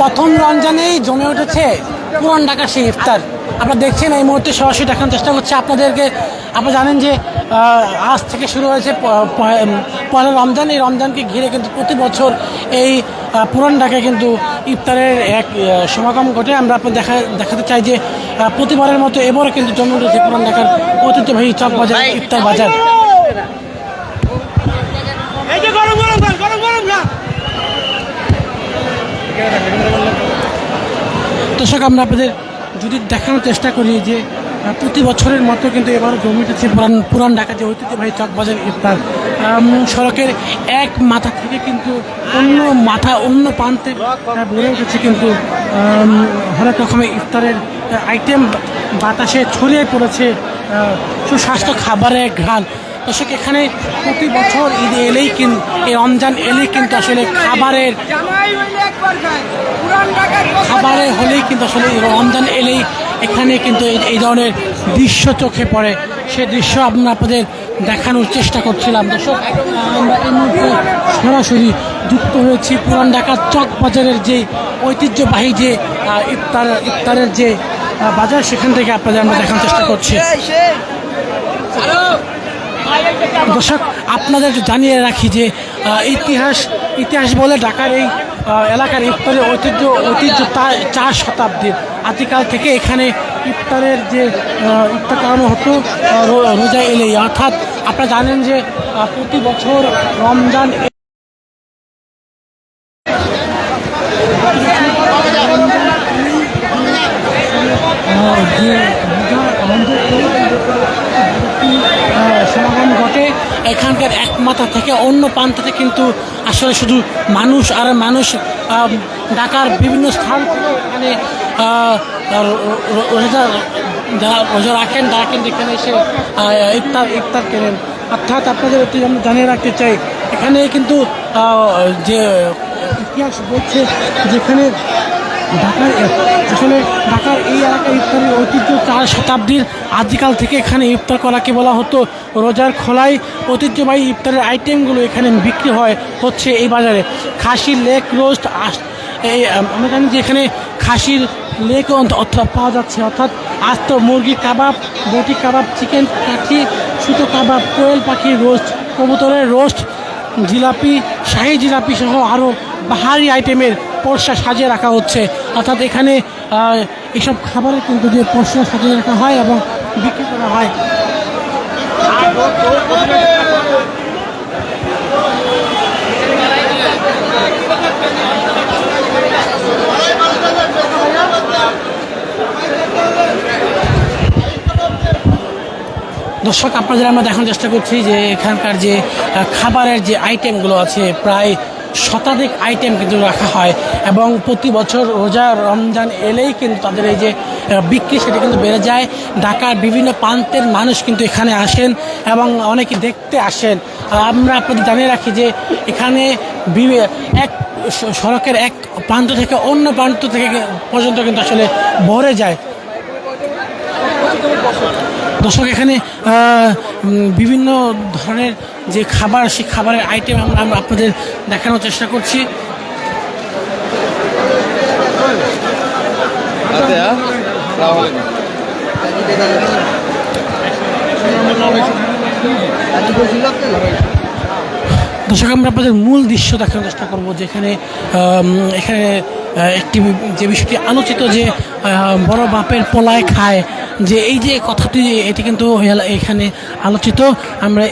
প্রথম রমজানেই জমে উঠেছে পুরান ঢাকার সেই ইফতার। আপনারা দেখছেন এই মুহূর্তে সরাসরি দেখানোর চেষ্টা করছি আপনাদেরকে। আপনারা জানেন যে আজ থেকে শুরু হয়েছে পয়লা রমজান। এই রমজানকে ঘিরে কিন্তু প্রতি বছর এই পুরান ঢাকায় কিন্তু ইফতারের এক সমাগম ঘটে। আমরা আপনার দেখাতে চাই যে প্রতিবারের মতো এবারও কিন্তু জমে উঠেছে পুরান ঢাকার ঐতিহ্যবাহী চক বাজার ইফতার বাজার। দর্শক, আমরা আপনাদের যদি দেখানোর চেষ্টা করি যে প্রতি বছরের মতো কিন্তু এবার জমে উঠেছে পুরান ঢাকা যে ঐতিহ্যবাহী চকবাজার ইফতার। সড়কের এক মাথা থেকে কিন্তু অন্য প্রান্তে বেড়ে উঠেছে কিন্তু হরেক রকমের ইফতারের আইটেম বাতাসে ছড়িয়ে পড়েছে সুস্বাস্থ্য খাবারের ঘ্রাণ। দর্শক, এখানে প্রতি বছর ঈদ এলেই কিন্তু এই রমজান এলেই কিন্তু আসলে খাবারের হলেই কিন্তু আসলে রমজান এলেই এখানে কিন্তু এই ধরনের দৃশ্য চোখে পড়ে। সে দৃশ্য আপনাদের দেখানোর চেষ্টা করছিলাম। দর্শক, আমরা এই মুহূর্তে সরাসরি যুক্ত হয়েছি পুরান ঢাকার চক বাজারের যে ঐতিহ্যবাহী যে ইফতারের যে বাজার, সেখান থেকে আপনাদের আমরা দেখানোর চেষ্টা করছি। দর্শক, আপনাদের জানিয়ে রাখি যে ইতিহাস বলে ঢাকার এই এলাকার ইফতারের ঐতিহ্য 4 শতাব্দীর। আদিকাল থেকে এখানে ইফতার করানো হতো রোজা এলেই। অর্থাৎ আপনারা জানেন যে প্রতি বছর রমজান সমাগম ঘটে এখানকার এক মাথা থেকে অন্য প্রান্ততে কিন্তু আসলে শুধু মানুষ আর মানুষ। ঢাকার বিভিন্ন স্থান থেকে এখানে রোজা রাখেন, তারা কিন্তু এখানে এসে ইফতার কেনেন। অর্থাৎ আপনাদের আমরা জানিয়ে রাখতে চাই এখানে কিন্তু যে ইতিহাস বলছে যেখানে ঢাকার এই এলাকার ইফতারের ঐতিহ্য 4 শতাব্দীর। আদিকাল থেকে এখানে ইফতার করাকে বলা হতো রোজার খোলায়। ঐতিহ্যবাহী ইফতারের আইটেমগুলো এখানে বিক্রি হচ্ছে এই বাজারে। খাসির লেগ রোস্ট, এই আমরা জানি যে এখানে খাসির লেগ পাওয়া যাচ্ছে, অর্থাৎ আস্ত মুরগির কাবাব, বটি কাবাব, চিকেন কাঠি, সুতো কাবাব, কোয়েল পাখির রোস্ট, কবুতরের রোস্ট, জিলাপি, শাহী জিলাপি সহ আরও বাহারি আইটেমের পরশা সাজিয়ে রাখা হচ্ছে। অর্থাৎ এখানে এইসব খাবারের কিন্তু যে পরশা সাজিয়ে রাখা হয় এবং বিক্রি করা হয়। দর্শক, আপনাদের আমরা দেখানোর চেষ্টা করছি যে এখানকার যে খাবারের যে আইটেমগুলো আছে প্রায় শতাধিক আইটেম কিন্তু রাখা হয় এবং প্রতি বছর রোজা রমজান এলেই কিন্তু তাদের এই যে বিক্রি সেটা কিন্তু বেড়ে যায়। ঢাকার বিভিন্ন প্রান্তের মানুষ কিন্তু এখানে আসেন এবং অনেকে দেখতে আসেন। আমরা আপনাদের জানিয়ে রাখি যে এখানে এক সড়কের এক প্রান্ত থেকে অন্য প্রান্ত থেকে পর্যন্ত কিন্তু আসলে ভরে যায়। দর্শক, এখানে বিভিন্ন ধরনের যে খাবার, সেই খাবারের আইটেম আমরা আপনাদের দেখানোর চেষ্টা করছি। দর্শক, আমরা আপনাদের মূল দৃশ্য দেখানোর চেষ্টা করবো যেখানে এখানে একটি যে বিষয়টি আলোচিত যে বড় বাপের পোলায় খায়, যে এই যে কথাটি এটি কিন্তু এখানে আলোচিত। আমরা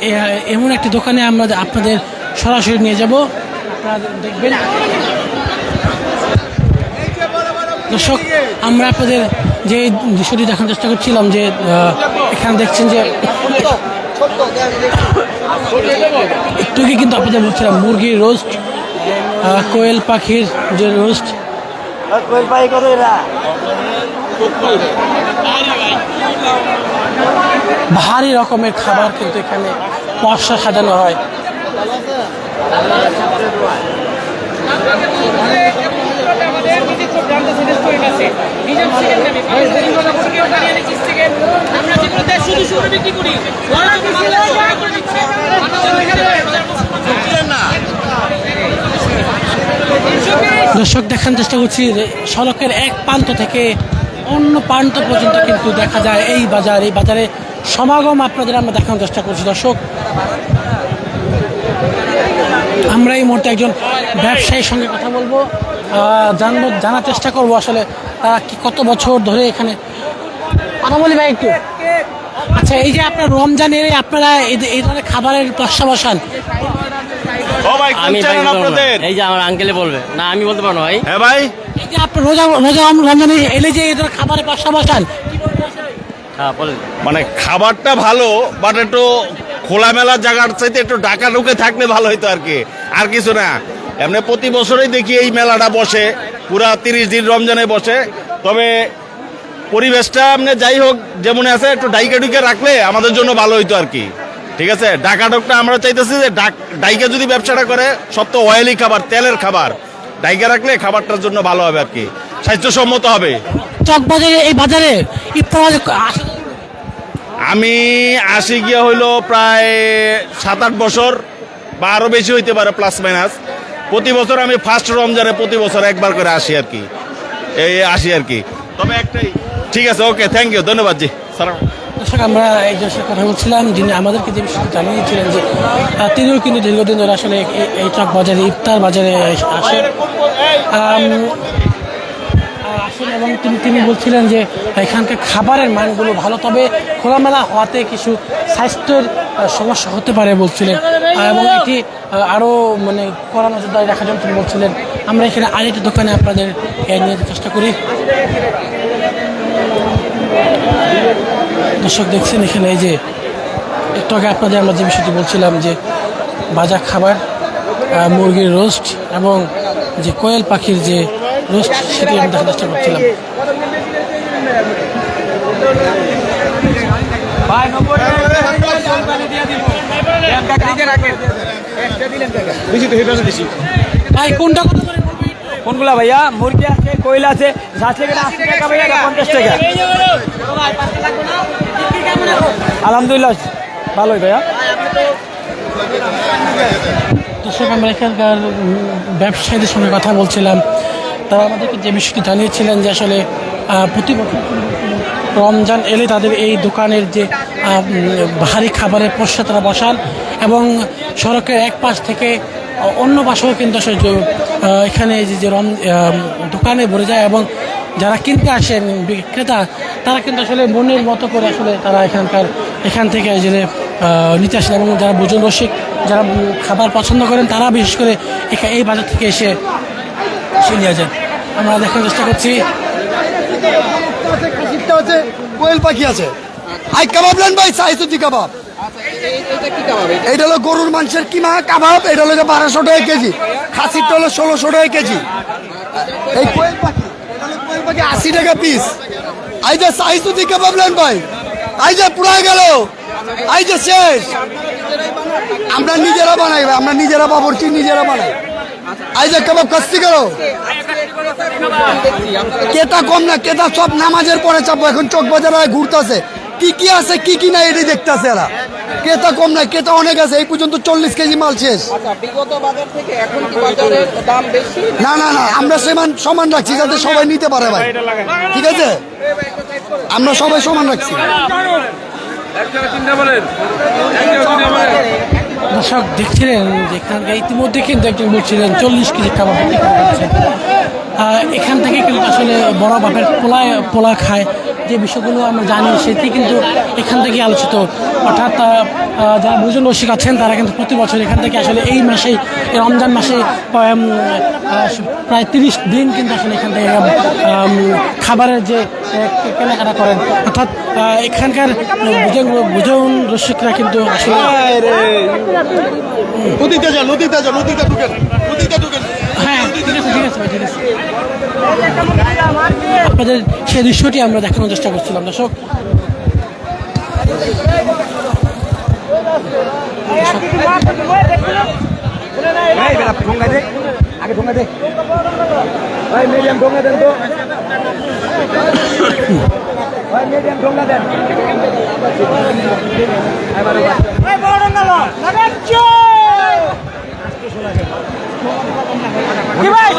এমন একটি দোকানে আমরা আপনাদের সরাসরি নিয়ে যাব, আপনারা দেখবেন। দর্শক, আমরা আপনাদের যে দৃশ্যটি দেখানোর চেষ্টা করছিলাম যে এখানে দেখছেন যে একটু কিন্তু আপনাদের বলছিলাম মুরগির রোস্ট, কোয়েল পাখির যে রোস্ট, ভারী রকমের খাবার কিন্তু এখানে পরশা সাজানো হয়। দর্শক, দেখানোর চেষ্টা করছি সড়কের এক প্রান্ত থেকে অন্য প্রান্ত পর্যন্ত কিন্তু দেখা যায় এই বাজারে সমাগম আপনাদের আমরা দেখানোর চেষ্টা করছি। দর্শক, আমরা এই মুহূর্তে একজন ব্যবসায়ীর সঙ্গে কথা বলবো, জানার চেষ্টা করবো আসলে তারা কত বছর ধরে এখানে কথা বলি। ভাই একটু, আচ্ছা, এই যে আপনার রমজানের আপনারা এই ধরনের খাবারের পয়সা বসান? এই যে আমার আঙ্কেলে বলবে না, আমি বলতে পারবো ভাই। হ্যাঁ ভাই, এই যে আপনার রমজানে এলে যে এই ধরনের খাবারের পয়সা বসান, হ্যাঁ বলেন। মানে খাবারটা ভালো, বাট একটু খোলামেলা জায়গার চাইতে একটু ঢাকা ঢুকে থাকলে ভালো হইতো আর কি, আর কিছু না। এমনি প্রতি বছরই দেখি এই মেলাটা বসে, পুরা 30 দিন রমজানে বসে। তবে পরিবেশটা আপনি যাই হোক যেমন আছে, একটু ডাইকা ডুকে রাখলে আমাদের জন্য ভালো হইতো আর কি। ঠিক আছে, ঢাকা ঢোকটা আমরা চাইতেছি যে ডাইকা যদি ব্যবসাটা করে, সব তো অয়েলি খাবার, তেলের খাবার, ডাইকা রাখলে খাবারটার জন্য ভালো হবে আর কি, স্বাস্থ্যসম্মত হবে। চকবাজারে এই বাজারে ইফতার আমি আসি গিয়া হইলো প্রায় 7-8 বছর বা আরো বেশি হইতে পারে, প্লাস মাইনাস। প্রতি বছর আমি ফার্স্ট রমজানে প্রতি বছর একবার করে আসি আর কি, আসি আর কি। তবে একটাই, ঠিক আছে, ওকে, থ্যাংক ইউ, ধন্যবাদ জি, সালাম। দর্শক, আমরা একজনের সাথে কথা বলছিলাম, যিনি আমাদেরকে যে বিষয়টি জানিয়েছিলেন যে তিনিও কিন্তু দীর্ঘদিন ধরে আসলে এই চক বাজারে ইফতার বাজারে আসেন এবং তিনি বলছিলেন যে এখানকার খাবারের মানগুলো ভালো, তবে খোলামেলা হওয়াতে কিছু স্বাস্থ্যের সমস্যা হতে পারে বলছিলেন, এবং এটি আরও মানে কড়া নজরদারি রাখার জন্য তিনি বলছিলেন। আমরা এখানে আরেকটি দোকানে আপনাদের নিয়ে যেতে চেষ্টা করি। দর্শক দেখছেন এখানে এই যে একটু আগে আপনাদের আমরা যে বিষয়টি বলছিলাম যে ভাজা খাবার, মুরগির রোস্ট এবং যে কোয়েল পাখির যে রোস্ট, সেটি আমি দেখার চেষ্টা করছিলাম। ভাই কোনটা কোনগুলা ভাইয়া? মুরগি আছে, কোয়েল আছে, 80 টাকা ভাইয়া, 50 টাকা। আলহামদুলিল্লাহ ভালোই ভাইয়া। দর্শক, আমরা এখানকার ব্যবসায়ীদের সঙ্গে কথা বলছিলাম, তারা আমাদেরকে যে বিষয়টি জানিয়েছিলেন যে আসলে প্রতি বছর রমজান এলে তাদের এই দোকানের যে ভারী খাবারের পসরা তারা বসান এবং সড়কের এক পাশ থেকে অন্য পাশেও কিন্তু আসলে এখানে যে দোকানে ভরে যায় এবং যারা কিনতে আসেন বিক্রেতা, তারা কিন্তু আসলে মনের মতো করে আসলে তারা এখান থেকে যে নিতে আসেন এবং যারা ভোজন রসিক, যারা খাবার পছন্দ করেন, তারা বিশেষ করে এই বাজার থেকে এসে নিয়ে যান। আমরা দেখার চেষ্টা করছি। কোয়েল পাখি আছে, আই কাবাব নেন ভাই, সাইসুতি কাবাব। এটা হলো গরুর মাংসের কিমা কাবাব, এটা হলো 1200 টাকা কেজি, খাসিরটা হলো 1600 টাকা কেজি। এই কোয়েল পাখি, 80 টাকা পিস। আই যে সাইসুতি কাবাব নেন ভাই, আই যে পুরাই গেল, আই যে শেষ। আমরা নিজেরা বানাই ভাই, আমরা নিজেরা বাবরচি নিজেরা বানাই। আই যে কাবাব কাস্তি গেল, কেতা কম না, কেতা সব নামাজের পরে চাপবো। এখন চক বাজারে ঘুরতেছে, কি কি আছে কি কি না এটাই দেখতেছে এরা। কেতা কম নাই, কেতা অনেক আছে। এই পর্যন্ত 40 কেজি মাল শেষ। না না না, আমরা সমান রাখছি যাতে সবাই নিতে পারে ভাই, ঠিক আছে? আমরা সবাই সমান রাখছি। দর্শক দেখছিলেন যেখানকার ইতিমধ্যে কিন্তু একজন বলছিলেন 40 কেজি কাবাব এখান থেকে কিন্তু আসলে বড় বাপের পোলা খায়, যে বিষয়গুলো আমরা জানি সেটি কিন্তু এখান থেকে আলোচিত। অর্থাৎ যারা ভোজন রসিক আছেন তারা কিন্তু প্রতি বছর এখান থেকে আসলে এই মাসেই, রমজান মাসে প্রায় 30 দিন কিন্তু আসলে এখান থেকে খাবারের যে কেনাকাটা করেন। অর্থাৎ এখানকার ভোজন রসিকরা কিন্তু আসলে হ্যাঁ, ঠিক আছে ঠিক আছে ভাই, ঠিক আছে। আপনাদের সেই দৃশ্যটি আমরা দেখানোর চেষ্টা করছিলাম। দর্শক, কি ভাই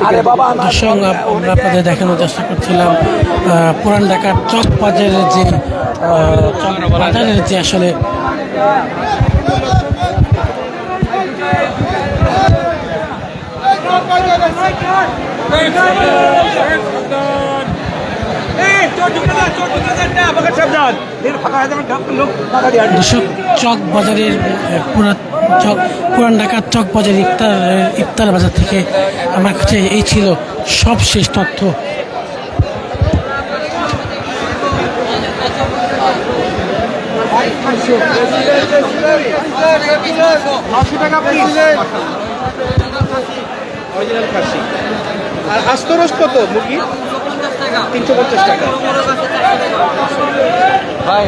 আরে বাবা দর্শক আমরা আপনাদের দেখানোর চেষ্টা করছিলাম পুরান ঢাকার চক বাজারের যে চক বাজারের যে আসলে দর্শক চক বাজারের পুরান ঢাকার চক বাজার ইফতার বাজার থেকে আমার কাছে এই ছিল সবশেষ তথ্য। আর আস্তরস কত মুরগি? 350 টাকা। ভাই